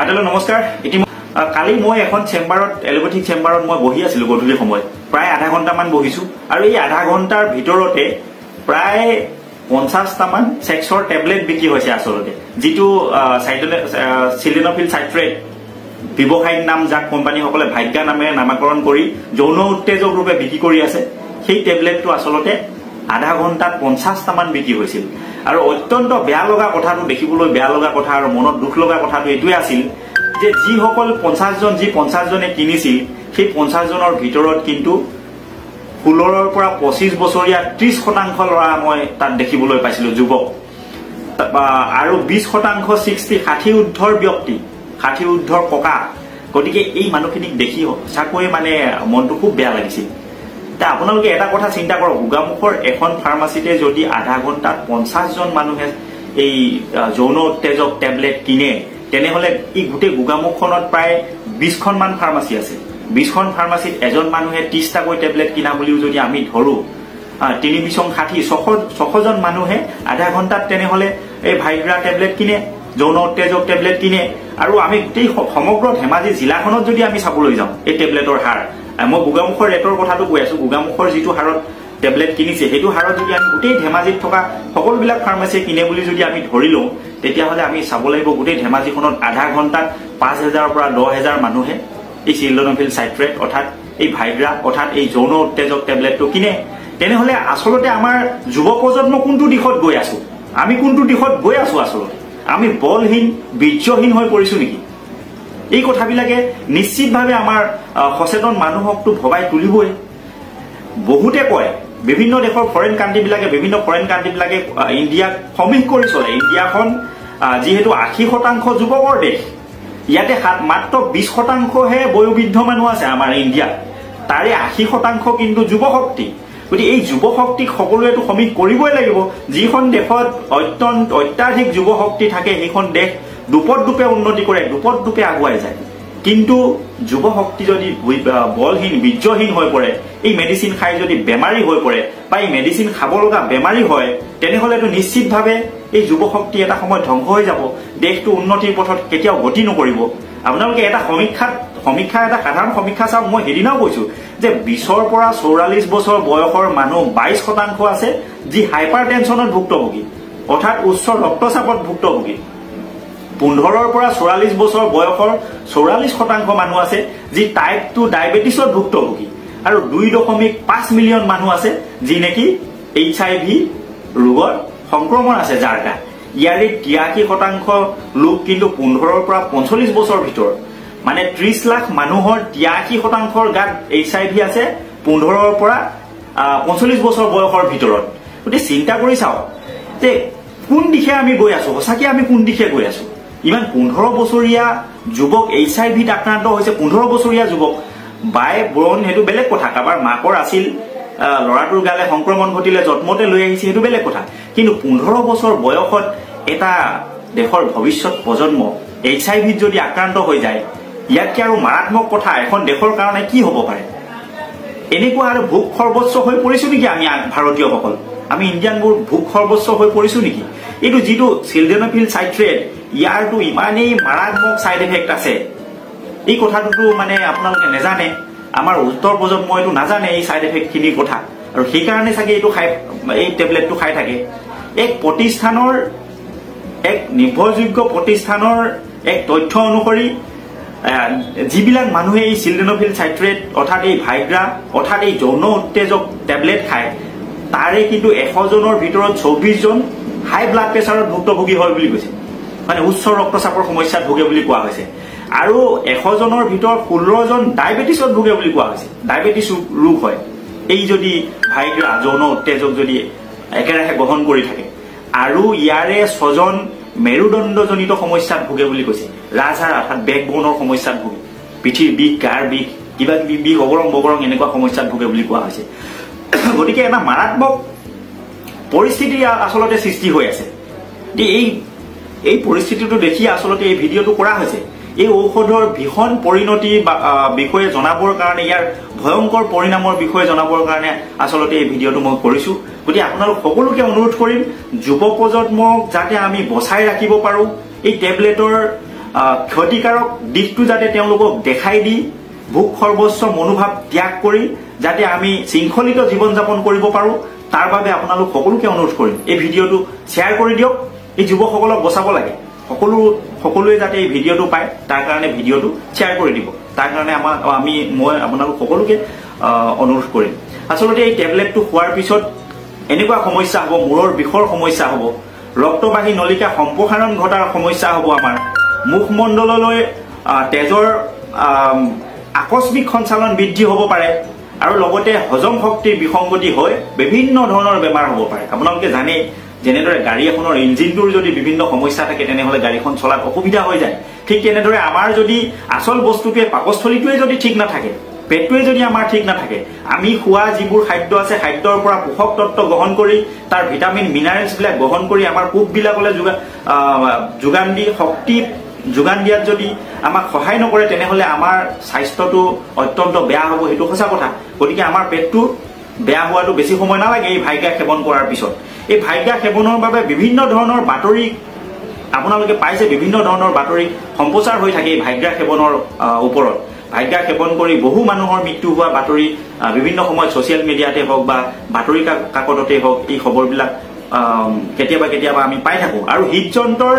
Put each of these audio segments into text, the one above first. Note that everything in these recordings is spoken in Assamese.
আদালত নমস্কাৰ। কালি মই এখন চেম্বাৰত এলোপেথিক চেম্বাৰত মই বহি আছিলো গধূলি সময়ত প্ৰায় আধা ঘণ্টামান বহিছো আৰু এই আধা ঘণ্টাৰ ভিতৰতে প্ৰায় 50টামান সেক্সৰ টেবলেট বিক্ৰী হৈছে আসলতে যেটো চিলডেনফিল সাইট্ৰেট ব্যৱসায়িক নাম যাক কোম্পানীসকলে ভাগ্যা নামেৰে নামাকৰণ কৰি যৌন উত্তেজক ৰূপে বিক্ৰী কৰি আছে সেই টেবলেটটো আসলতে আধা ঘণ্টাত 50টামান বিক্ৰী হৈছিল আৰু অত্যন্ত বেয়া লগা কথাটো দেখিবলৈ বেয়া লগা কথা আৰু মনত দুখ লগা কথাটো এটোই আছিল যে যিসকল 50 জনে কিনিছিল সেই 50 জনৰ ভিতৰত কিন্তু 16 পৰা 25 বছৰীয়া 30% ল'ৰা মই তাত দেখিবলৈ পাইছিলো যুৱক আৰু 20% 60 ঊৰ্ধ্বৰ ব্যক্তি 60 ঊৰ্ধ্বৰ ককা গতিকে এই মানুহখিনিক দেখি সঁচাকৈ মানে মনটো খুব বেয়া লাগিছিল তা আপোনালোকে এটা কথা চিন্তা কৰক গোগামুখৰ এখন ফাৰ্মাসিতে যদি আধা ঘণ্টাত 50 জন মানুহে এই যৌন উত্তেজক টেবলেট কিনে তেনেহলে এই গোটেই গোগামুখখনত প্ৰায় 20খন মান ফাৰ্মাসি আছে 20খন ফাৰ্মাসিত এজন মানুহে 30টাকৈ টেবলেট কিনা বুলিও যদি আমি ধৰো 3×60 জন মানুহে আধা ঘণ্টাত তেনেহলে এই ভাইগ্ৰা টেবলেট কিনে যৌন উত্তেজক টেবলেট কিনে আৰু আমি গোটেই সমগ্ৰ ধেমাজি জিলাখনত যদি আমি চাবলৈ যাওঁ এই টেবলেটৰ হাৰ মই গোগামুখৰ ৰেটৰ কথাটো কৈ আছো গোগামুখৰ যেটো হাৰত টেবলেট কিনিছে হেতু হাৰত যদি আমি গোটেই ধেমাজিত থকা সকলোবিলাক ফাৰ্মাসি কিনে বুলি যদি আমি ধৰিলো তেতিয়া হলে আমি চাব লাগিব গোটেই ধেমাজিখনত আধা ঘণ্টাত 5000 পৰা 10000 মানুহে এই চিলডেনফিল সাইট্ৰেট অৰ্থাৎ এই ভাইগ্ৰা অৰ্থাৎ এই যৌন উত্তেজক টেবলেটটো কিনে তেনেহলে আসলতে আমাৰ যুৱ প্ৰজন্ম কোনটো দিশত গৈ আছো আমি কোনটো দিশত গৈ আছো আসলতে আমি বলহীন বীৰ্যহীন হৈ পৰিছো নেকি এই কথাবিলাকে নিশ্চিতভাৱে আমাৰ সচেতন মানুহকটো ভবাই তুলিবই বহুতে কয় বিভিন্ন দেশৰ ফৰেন কান্ট্ৰি বিলাকে ইণ্ডিয়াক সমীহ কৰি চলে ইণ্ডিয়াখন যেহেতু 80% যুৱকৰ দেশ ইয়াতে মাত্ৰ 20% হে বয়োবৃদ্ধ মানুহ আছে আমাৰ ইণ্ডিয়াত তাৰে 80% কিন্তু যুৱ শক্তি গতি এই যুৱ শক্তিক সকলোৱেটো সমীহ কৰিবই লাগিব যিখন দেশত অত্যাধিক যুৱ শক্তি থাকে সেইখন দেশ দুপদুপে উন্নতি কৰে দুপদুপে আগুৱাই যায় কিন্তু যুৱ শক্তি যদি বলহীন বীৰ্যহীন হৈ পৰে এই মেডিসিন খাই যদি বেমাৰী হৈ পৰে বা এই মেডিসিন খাব লগা বেমাৰী হয় তেনেহলেটো নিশ্চিতভাৱে এই যুৱ শক্তি এটা সময় ধ্বংস হৈ যাব দেশটো উন্নতিৰ পথত কেতিয়াও গতি নকৰিব আপোনালোকে এটা সমীক্ষা এটা সাধাৰণ সমীক্ষা চাওক মই হেদিনাও কৈছো যে 20 পৰা 44 বছৰ বয়সৰ মানুহ 22% আছে যি হাইপাৰটেনশনত ভুক্তভোগী অৰ্থাৎ উচ্চ ৰক্তচাপত ভুক্তভোগী 15 পৰা 44 বছৰ বয়সৰ 44% মানুহ আছে যি টাইপ 2 ডায়াবেটিছত ভুক্তভোগী আৰু 2.5 মিলিয়ন মানুহ আছে যি নেকি HIV ৰোগৰ সংক্ৰমণ আছে যাৰ গাত ইয়াৰে 83% লোক কিন্তু 15 পৰা 45 বছৰ ভিতৰ মানে 30 লাখ মানুহৰ 83%ৰ গাত HIV আছে 15 পৰা 45 বছৰ বয়সৰ ভিতৰত গতি চিন্তা কৰি চাও যে কোন দিশে আমি গৈ আছো সঁচাকৈ আমি কোন দিশে গৈ আছো ইমান 15 বছৰীয়া যুৱক HIV আক্ৰান্ত হৈছে 15 বছৰীয়া যুৱক বাই ব্ৰণ হেতু বেলেগ কথা কাবাৰ মাকৰ আছিল লৰাটোৰ গালে সংক্ৰমণ ঘটিলে জন্মতে লৈ আহিছে হেতু বেলেগ কথা কিন্তু 15 বছৰ বয়সত এটা দেশৰ ভৱিষ্যত প্ৰজন্ম HIV যদি আক্ৰান্ত হৈ যায় ইয়াতকৈ আৰু মাৰাত্মক কথা এখন দেশৰ কাৰণে কি হ'ব পাৰে এনেকুৱা আৰু ভোক সৰ্বস্ব হৈ পৰিছো নেকি আমি ভাৰতীয়সকল আমি ইণ্ডিয়ানবোৰ ভোক সৰ্বস্ব হৈ পৰিছো নেকি এইটো যেটো চিলডেনফিল সাইট্ৰেট ইয়াৰটো ইমানেই মাৰাত্মক সাইড এফেক্ট আছে এই কথাটো মানে আপোনালোকে নেজানে আমাৰ উত্তৰ প্ৰজন্মইটো নাজানে এই সাইড এফেক্ট খিনিৰ কথা আৰু সেই কাৰণে চাগে এইটো এই টেবলেটটো খাই থাকে এক প্ৰতিষ্ঠানৰ এক নিৰ্ভৰযোগ্য প্ৰতিষ্ঠানৰ এক তথ্য অনুসৰি যিবিলাক মানুহে এই চিলডেনফিল সাইট্ৰেট অৰ্থাৎ এই ভাইগ্ৰা অৰ্থাৎ এই যৌন উত্তেজক টেবলেট খায় তাৰে কিন্তু 100 জনৰ ভিতৰত 24 জন হাই ব্লাড প্ৰেছাৰত ভুক্তভোগী হয় বুলি কৈছে মানে উচ্চ ৰক্তচাপৰ সমস্যাত ভোগে বুলি কোৱা হৈছে আৰু 100 জনৰ ভিতৰত 16 জন ডায়াবেটিছত ভোগে বুলি কোৱা হৈছে ডায়াবেটিছ ৰোগ হয় এই যদি ভাইগ্ৰা যৌন উত্তেজক যদি একেৰাহে গ্ৰহণ কৰি থাকে আৰু ইয়াৰে 6 জন মেৰুদণ্ডজনিত সমস্যাত ভোগে বুলি কৈছে ৰাজহাড় অৰ্থাৎ বেকবোনৰ সমস্যাত ভোগে পিঠিৰ বিষ গাৰ বিষ কিবা কিবি বিষ অগৰং এনেকুৱা সমস্যাত ভোগে বুলি কোৱা হৈছে গতিকে এটা মাৰাত্মক পৰিস্থিতি আসলতে সৃষ্টি হৈ আছে এই পৰিস্থিতিটো দেখি আসলতে এই ভিডিঅটো কৰা হৈছে এই ঔষধৰ ভীষণ পৰিণতি বিষয়ে জনাবৰ কাৰণে ইয়াৰ ভয়ংকৰ পৰিণামৰ বিষয়ে জনাবৰ কাৰণে আসলতে এই ভিডিঅটো মই কৰিছো গতি আপোনালোক সকলোকে অনুৰোধ কৰিম যুৱ প্ৰজন্মক যাতে আমি বচাই ৰাখিব পাৰো এই টেবলেটৰ ক্ষতিকাৰক দিশটো যাতে তেওঁলোকক দেখাই দি ভোগ সৰ্বস্ব মনোভাৱ ত্যাগ কৰি যাতে আমি শৃংখলিত জীৱন যাপন কৰিব পাৰো তাৰ বাবে আপোনালোক সকলোকে অনুৰোধ কৰিম এই ভিডিঅ'টো শ্বেয়াৰ কৰি দিয়ক এই যুৱকসকলক বচাব লাগে সকলোৱে যাতে এই ভিডিঅ'টো পায় তাৰ কাৰণে ভিডিঅ'টো শ্বেয়াৰ কৰি দিব তাৰ কাৰণে মই আপোনালোক সকলোকে অনুৰোধ কৰিম আসলতে এই টেবলেটটো খোৱাৰ পিছত এনেকুৱা সমস্যা হ'ব মূৰৰ বিষৰ সমস্যা হ'ব ৰক্তবাহী নলিকা সম্প্ৰসাৰণ ঘটাৰ সমস্যা হ'ব আমাৰ মুখমণ্ডললৈ তেজৰ আকস্মিক সঞ্চালন বৃদ্ধি হ'ব পাৰে আৰু লগতে হজম শক্তিৰ বিসংগতি হৈ বিভিন্ন ধৰণৰ বেমাৰ হ'ব পাৰে আপোনালোকে জানে যেনেদৰে গাড়ী এখনৰ ইঞ্জিনটোৰ যদি বিভিন্ন সমস্যা থাকে তেনেহলে গাড়ীখন চলাত অসুবিধা হৈ যায় ঠিক তেনেদৰে আমাৰ যদি আচল বস্তুটোৱে পাকস্থলীটোৱে যদি ঠিক নাথাকে পেটটোৱে যদি আমাৰ ঠিক নাথাকে আমি খোৱা যিবোৰ খাদ্য আছে খাদ্যৰ পৰা পোষক তত্ত্ব গ্ৰহণ কৰি তাৰ ভিটামিন মিনাৰেলছ বিলাক গ্ৰহণ কৰি আমাৰ কোষবিলাকলৈ যোগান দি শক্তি যোগান দিয়াত যদি আমাক সহায় নকৰে তেনেহলে আমাৰ স্বাস্থ্যটো অত্যন্ত বেয়া হ'ব সেইটো সঁচা কথা গতিকে আমাৰ পেটটো বেয়া হোৱাটো বেছি সময় নালাগে এই ভাইগা সেৱন কৰাৰ পিছত এই ভাইগা সেৱনৰ বাবে বিভিন্ন ধৰণৰ বাতৰি আপোনালোকে পাইছে বিভিন্ন ধৰণৰ বাতৰি সম্প্ৰচাৰ হৈ থাকে এই ভাইগা সেৱনৰ ওপৰত ভাইগা সেৱন কৰি বহু মানুহৰ মৃত্যু হোৱা বাতৰি বিভিন্ন সময়ত ছ'চিয়েল মিডিয়াতে হওক বা বাতৰি কাকততে হওক এই খবৰবিলাক কেতিয়াবা আমি পাই থাকোঁ আৰু হৃদযন্ত্ৰৰ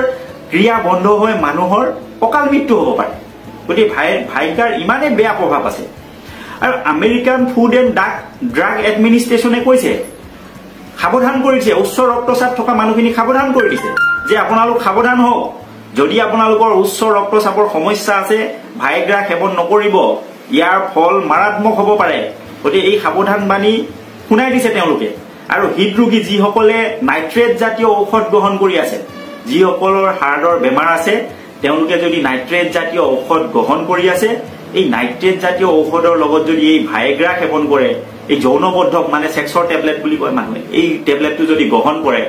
ক্ৰিয়া বন্ধ হৈ মানুহৰ অকাল মৃত্যু হ'ব পাৰে গতিকে ভাইগাৰ ইমানেই বেয়া প্ৰভাৱ আছে আৰু আমেৰিকান ফুড এণ্ড ড্ৰাগ এডমিনিষ্ট্ৰেশ্যনে কৈছে সাৱধান কৰিছে উচ্চ ৰক্তচাপ থকা মানুহখিনি সাৱধান কৰি দিছে যে আপোনালোক সাৱধান হওক যদি আপোনালোকৰ উচ্চ ৰক্তচাপৰ সমস্যা আছে ভাইগ্ৰা সেৱন নকৰিব ইয়াৰ ফল মাৰাত্মক হ'ব পাৰে গতিকে এই সাৱধান বাণী শুনাই দিছে তেওঁলোকে আৰু হৃদৰোগী যিসকলে নাইট্ৰেট জাতীয় ঔষধ গ্ৰহণ কৰি আছে যিসকলৰ হাৰ্টৰ বেমাৰ আছে তেওঁলোকে যদি নাইট্ৰেট জাতীয় ঔষধ গ্ৰহণ কৰি আছে এই নাইট্ৰেট জাতীয় ঔষধৰ লগত যদি এই ভাইগ্ৰা সেৱন কৰে এই যৌনবদ্ধক মানে সেক্সৰ টেবলেট বুলি কয় মানুহে এই টেবলেটটো যদি গ্ৰহণ কৰে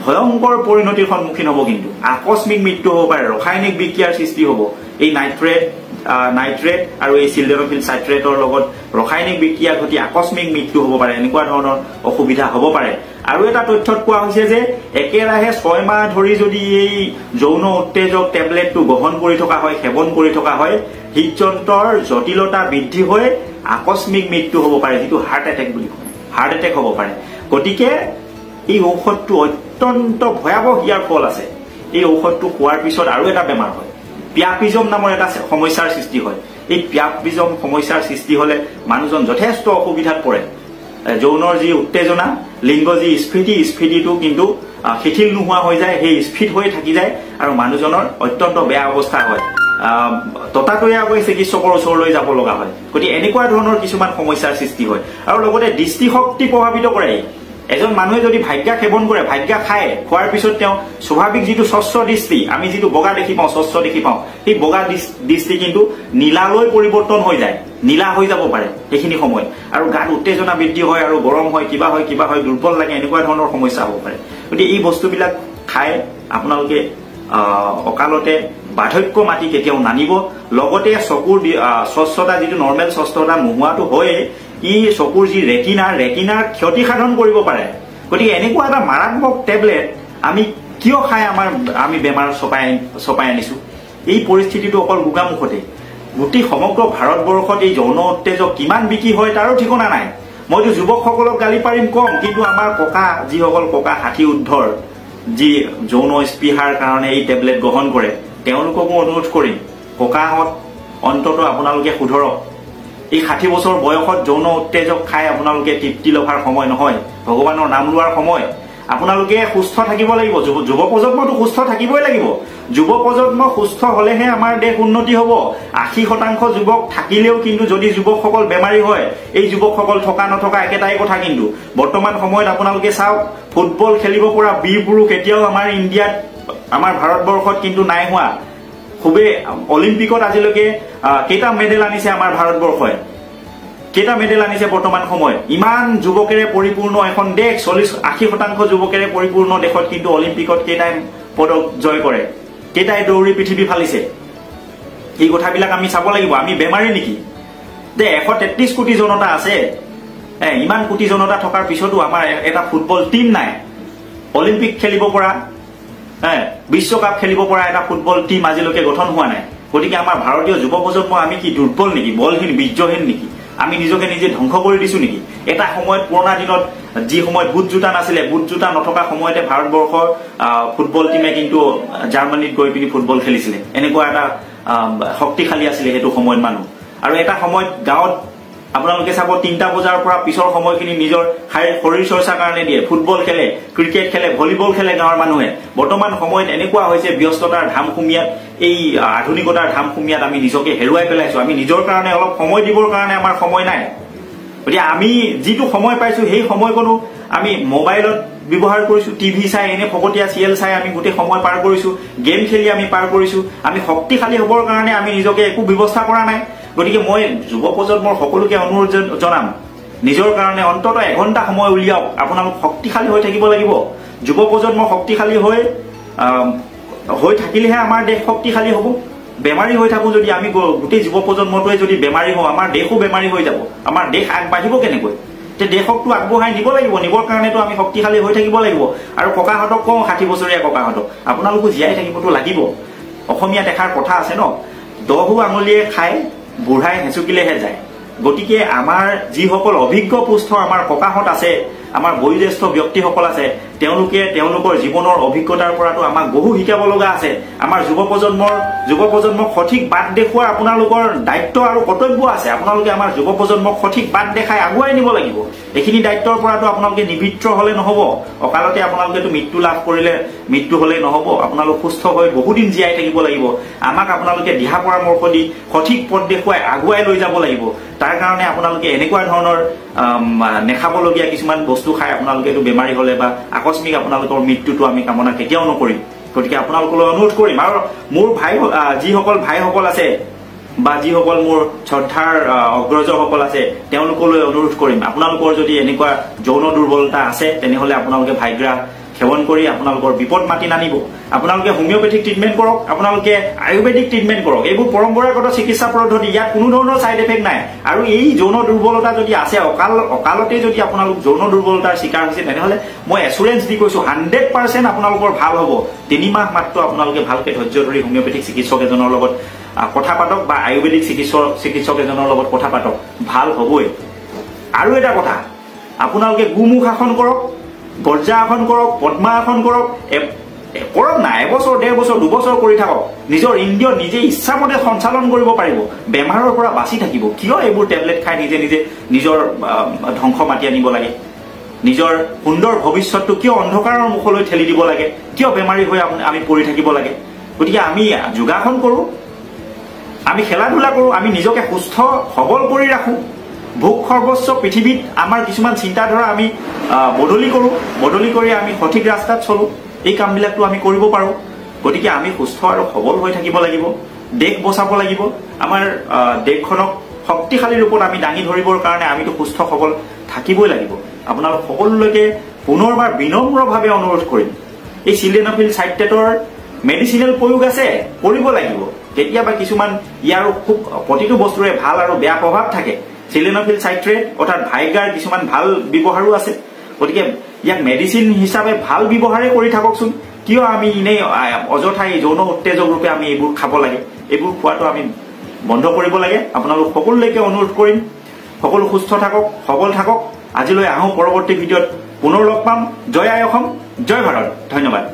ভয়ংকৰ পৰিণতিৰ সন্মুখীন হ'ব কিন্তু আকস্মিক মৃত্যু হ'ব পাৰে ৰাসায়নিক বিক্ৰিয়াৰ সৃষ্টি হ'ব এই নাইট্ৰেট আৰু এই চিলডেনফিল চাইট্ৰেটৰ লগত ৰাসায়নিক বিক্ৰিয়া ঘটি আকস্মিক মৃত্যু হ'ব পাৰে এনেকুৱা ধৰণৰ অসুবিধা হ'ব পাৰে আৰু এটা তথ্যত কোৱা হৈছে যে একেৰাহে 6 মাহ ধৰি যদি এই যৌন উত্তেজক টেবলেটটো গ্ৰহণ কৰি থকা হয় সেৱন কৰি থকা হয় হৃদযন্ত্ৰৰ জটিলতা বৃদ্ধি হৈ আকস্মিক মৃত্যু হ'ব পাৰে যিটো হাৰ্ট এটেক বুলি কয় হাৰ্ট এটেক হ'ব পাৰে গতিকে এই ঔষধটো অত্যন্ত ভয়াৱহ ইয়াৰ ফল আছে এই ঔষধটো খোৱাৰ পিছত আৰু এটা বেমাৰ হয় প্যাপিজম নামৰ এটা সমস্যাৰ সৃষ্টি হয় এই প্যাপিজম সমস্যাৰ সৃষ্টি হলে মানুহজন যথেষ্ট অসুবিধাত পৰে যৌনৰ যি উত্তেজনা লিংগ যি স্ফীতিটো কিন্তু শিথিল নোহোৱা হৈ যায় সেই স্ফীত হৈ থাকি যায় আৰু মানুহজনৰ অত্যন্ত বেয়া অৱস্থা হয় ততাতৈয়াকৈ চিকিৎসকৰ ওচৰলৈ যাব লগা হয় গতিকে এনেকুৱা ধৰণৰ কিছুমান সমস্যাৰ সৃষ্টি হয় আৰু লগতে দৃষ্টিশক্তি প্ৰভাৱিত কৰে এজন মানুহে যদি ভাগ্যা সেৱন কৰে ভাগ্যা খায় খোৱাৰ পিছত তেওঁ স্বাভাৱিক যিটো স্বচ্ছ দৃষ্টি আমি যিটো বগা দেখি পাওঁ স্বচ্ছ দেখি পাওঁ সেই বগা দৃষ্টি কিন্তু নীলালৈ পৰিৱৰ্তন হৈ যায় নীলা হৈ যাব পাৰে সেইখিনি সময়ত আৰু গাত উত্তেজনা বৃদ্ধি হয় আৰু গৰম হয় কিবা হয় দুৰ্বল লাগে এনেকুৱা ধৰণৰ সমস্যা হ'ব পাৰে গতিকে এই বস্তুবিলাক খাই আপোনালোকে অকালতে বাৰ্ধক্য মাটি কেতিয়াও নানিব লগতে চকুৰ স্বচ্ছতা যিটো নৰ্মেল স্বচ্ছতা নোহোৱাটো হয়ে ই চকুৰ যি ৰেটিনাৰ ক্ষতি সাধন কৰিব পাৰে গতিকে এনেকুৱা এটা মাৰাত্মক টেবলেট আমি কিয় খাই আমি বেমাৰ চপাই আনিছো এই পৰিস্থিতিটো অকল গোগামুখতে গোটেই সমগ্ৰ ভাৰতবৰ্ষত এই যৌন উত্তেজক কিমান বিক্ৰী হয় তাৰো ঠিকনা নাই মইতো যুৱকসকলক গালি পাৰিম কম কিন্তু আমাৰ যিসকল ককা 60 ঊৰ্ধৰ যি যৌন স্পৃহাৰ কাৰণে এই টেবলেট গ্ৰহণ কৰে তেওঁলোককো অনুৰোধ কৰিম ককাহঁত অন্তত আপোনালোকে শুধৰক এই 60 বছৰ বয়সত যৌন উত্তেজক খাই আপোনালোকে তৃপ্তি লভাৰ সময় নহয় ভগৱানৰ নাম লোৱাৰ সময় আপোনালোকে সুস্থ থাকিব লাগিব যুৱ প্ৰজন্মটো সুস্থ থাকিবই লাগিব যুৱ প্ৰজন্ম সুস্থ হলেহে আমাৰ দেশ উন্নতি হ'ব 80% যুৱক থাকিলেও কিন্তু যদি যুৱকসকল বেমাৰী হয় এই যুৱকসকল থকা নথকা একেটাই কথা কিন্তু বৰ্তমান সময়ত আপোনালোকে চাওক ফুটবল খেলিব পৰা বীৰ পুৰুষ এতিয়াও আমাৰ ইণ্ডিয়াত আমাৰ ভাৰতবৰ্ষত কিন্তু নাই হোৱা খুবেই অলিম্পিকত আজিলৈকে কেইটা মেডেল আনিছে আমাৰ ভাৰতবৰ্ষই কেইটা মেডেল আনিছে বৰ্তমান সময়ত ইমান যুৱকেৰে পৰিপূৰ্ণ এখন দেশ 80% যুৱকেৰে পৰিপূৰ্ণ দেশত কিন্তু অলিম্পিকত কেইটাই পদক জয় কৰে কেইটাই দৌৰি পৃথিৱী ফালিছে এই কথাবিলাক আমি চাব লাগিব আমি বেমাৰী নেকি যে 133 কোটি জনতা আছে ইমান কোটি জনতা থকাৰ পিছতো আমাৰ এটা ফুটবল টিম নাই অলিম্পিক খেলিব পৰা বিশ্বকাপ খেলিব পৰা এটা ফুটবল টিম আজিলৈকে গঠন হোৱা নাই গতিকে আমাৰ ভাৰতীয় যুৱ প্ৰজন্ম আমি কি দুৰ্বল নেকি বলহীন বীৰ্যহীন নেকি আমি নিজকে নিজে ধ্বংস কৰি দিছো নেকি এটা সময়ত পুৰণা দিনত যি সময়ত বুট জোতা নাছিলে বুট জোতা নথকা সময়তে ভাৰতবৰ্ষৰ ফুটবল টিমে কিন্তু জাৰ্মানীত গৈ পিনি ফুটবল খেলিছিলে এনেকুৱা এটা শক্তিশালী আছিলে সেইটো সময়ত মানুহ আৰু এটা সময়ত গাঁৱত আপোনালোকে চাব 3টা বজাৰ পৰা পিছৰ সময়খিনি নিজৰ শৰীৰ চৰ্চাৰ কাৰণে দিয়ে ফুটবল খেলে ক্ৰিকেট খেলে ভলিবল খেলে গাঁৱৰ মানুহে বৰ্তমান সময়ত এনেকুৱা হৈছে ব্যস্ততাৰ ধামখুমীয়াত এই আধুনিকতাৰ ধামখুমীয়াত আমি নিজকে হেৰুৱাই পেলাইছো আমি নিজৰ কাৰণে অলপ সময় দিবৰ কাৰণে আমাৰ সময় নাই গতিকে আমি যিটো সময় পাইছো সেই সময়কণো আমি মোবাইলত ব্যৱহাৰ কৰিছো টিভি চাই এনে ফকতীয়া চিৰিয়েল চাই আমি গোটেই সময় পাৰ কৰিছো গেম খেলি আমি পাৰ কৰিছো আমি শক্তিশালী হ'বৰ কাৰণে আমি নিজকে একো ব্যৱস্থা কৰা নাই গতিকে মই যুৱ প্ৰজন্মৰ সকলোকে অনুৰোধ জনাম নিজৰ কাৰণে অন্তত এঘণ্টা সময় উলিয়াওক আপোনালোক শক্তিশালী হৈ থাকিব লাগিব যুৱ প্ৰজন্ম শক্তিশালী হৈ থাকিলেহে আমাৰ দেশ শক্তিশালী হ'ব বেমাৰী হৈ থাকো যদি আমি গোটেই যুৱ প্ৰজন্মটোৱে যদি বেমাৰী হওঁ আমাৰ দেশো বেমাৰী হৈ যাব আমাৰ দেশ আগবাঢ়িব কেনেকৈ তে দেশকটো আগবঢ়াই নিব লাগিব নিবৰ কাৰণেতো আমি শক্তিশালী হৈ থাকিব লাগিব আৰু ককাহঁতক কওঁ 60 বছৰীয়া ককাহঁতক আপোনালোকো জীয়াই থাকিবতো লাগিব অসমীয়াত এষাৰ কথা আছে ন দহু আঙুলিয়ে খায় বুঢ়াই হেঁচুকিলেহে যায় গতিকে আমাৰ যিসকল অভিজ্ঞ পুষ্ঠ আমাৰ ককাহঁত আছে আমাৰ বয়োজ্যেষ্ঠ ব্যক্তিসকল আছে তেওঁলোকৰ জীৱনৰ অভিজ্ঞতাৰ পৰাটো আমাক বহু শিকাব লগা আছে আমাৰ যুৱ প্ৰজন্মক সঠিক বাট দেখুৱাৰ আপোনালোকৰ দায়িত্ব আৰু কৰ্তব্য আছে আপোনালোকে আমাৰ যুৱ প্ৰজন্মক সঠিক বাট দেখাই আগুৱাই নিব লাগিব এইখিনি দায়িত্বৰ পৰাটো আপোনালোকে নিবিত্ৰ হলে নহব অকালতে আপোনালোকেতো মৃত্যু লাভ কৰিলে মৃত্যু হলে নহব আপোনালোক সুস্থ হৈ বহুদিন জীয়াই থাকিব লাগিব আমাক আপোনালোকে দিহা পৰামৰ্শ দি সঠিক পথ দেখুৱাই আগুৱাই লৈ যাব লাগিব তাৰ কাৰণে আপোনালোকে এনেকুৱা ধৰণৰ নেখাবলগীয়া কিছুমান বস্তু খাই আপোনালোকেতো বেমাৰী হলে বা আকস্মিক আপোনালোকৰ মৃত্যুটো আমি কামনা কেতিয়াও নকৰিম গতিকে আপোনালোকলৈ অনুৰোধ কৰিম আৰু মোৰ যিসকল ভাইসকল আছে বা যিসকল মোৰ শ্ৰদ্ধাৰ অগ্ৰজসকল আছে তেওঁলোকলৈ অনুৰোধ কৰিম আপোনালোকৰ যদি এনেকুৱা যৌন দুৰ্বলতা আছে তেনেহলে আপোনালোকে ভাইগ্ৰা সেৱন কৰি আপোনালোকৰ বিপদ মাতি নানিব আপোনালোকে হোমিওপেথিক ট্ৰিটমেণ্ট কৰক আপোনালোকে আয়ুৰ্বেদিক ট্ৰিটমেণ্ট কৰক এইবোৰ পৰম্পৰাগত চিকিৎসা পদ্ধতি ইয়াত কোনো ধৰণৰ ছাইড এফেক্ট নাই আৰু এই যৌন দুৰ্বলতা যদি আছে অকালতে যদি আপোনালোক যৌন দুৰ্বলতাৰ শিকাৰ হৈছে তেনেহলে মই এচুৰেঞ্চ দি কৈছো 100% আপোনালোকৰ ভাল হ'ব 3 মাহ মাত্ৰ আপোনালোকে ভালকে ধৈৰ্য ধৰি হোমিওপেথিক চিকিৎসক এজনৰ লগত কথা পাতক বা আয়ুৰ্বেদিক চিকিৎসক এজনৰ লগত কথা পাতক ভাল হ'বই আৰু এটা কথা আপোনালোকে গোমুখাসন কৰক বজ্ৰাসন কৰক পদ্মাসন কৰক না এবছৰ 1.5 বছৰ 2 বছৰ কৰি থাকক নিজৰ ইন্দ্ৰিয় নিজে ইচ্ছামতে সঞ্চালন কৰিব পাৰিব বেমাৰৰ পৰা বাচি থাকিব কিয় এইবোৰ টেবলেট খাই নিজে নিজৰ ধ্বংস মাতি আনিব লাগে নিজৰ সুন্দৰ ভৱিষ্যতটো কিয় অন্ধকাৰৰ মুখলৈ ঠেলি দিব লাগে কিয় বেমাৰী হৈ আমি পৰি থাকিব লাগে গতিকে আমি যোগাসন কৰোঁ আমি খেলা ধূলা কৰোঁ আমি নিজকে সুস্থ সবল কৰি ৰাখোঁ ভোগ সৰ্বস্ব পৃথিৱীত আমাৰ কিছুমান চিন্তাধাৰা আমি বদলি কৰি আমি সঠিক ৰাস্তাত চলো এই কামবিলাকটো আমি কৰিব পাৰোঁ গতিকে আমি সুস্থ আৰু সবল হৈ থাকিব লাগিব দেশ বচাব লাগিব আমাৰ দেশখনক শক্তিশালী ৰূপত আমি দাঙি ধৰিবৰ কাৰণে আমিতো সুস্থ সবল থাকিবই লাগিব আপোনালোক সকলোলৈকে পুনৰবাৰ বিনম্ৰভাৱে অনুৰোধ কৰিম এই চিলডেনাফিল চাইট্ৰেটৰ মেডিচিনেল প্ৰয়োগ আছে কৰিব লাগিব কেতিয়াবা কিছুমান ইয়াৰ খুব প্ৰতিটো বস্তুৰে ভাল আৰু বেয়া প্ৰভাৱ থাকে চিলডেনাফিল চাইট্ৰেট অৰ্থাৎ ভাইগাৰ কিছুমান ভাল ব্যৱহাৰো আছে গতিকে ইয়াক মেডিচিন হিচাপে ভাল ব্যৱহাৰে কৰি থাককচোন কিয় আমি ইনেই অযথাই যৌন উত্তেজক ৰূপে আমি এইবোৰ খাব লাগে এইবোৰ খোৱাটো আমি বন্ধ কৰিব লাগে আপোনালোক সকলোলৈকে অনুৰোধ কৰিম সকলো সুস্থ থাকক সবল থাকক আজিলৈ আহোঁ পৰৱৰ্তী ভিডিঅ'ত পুনৰ লগ পাম জয় আই অসম জয় ভাৰত ধন্যবাদ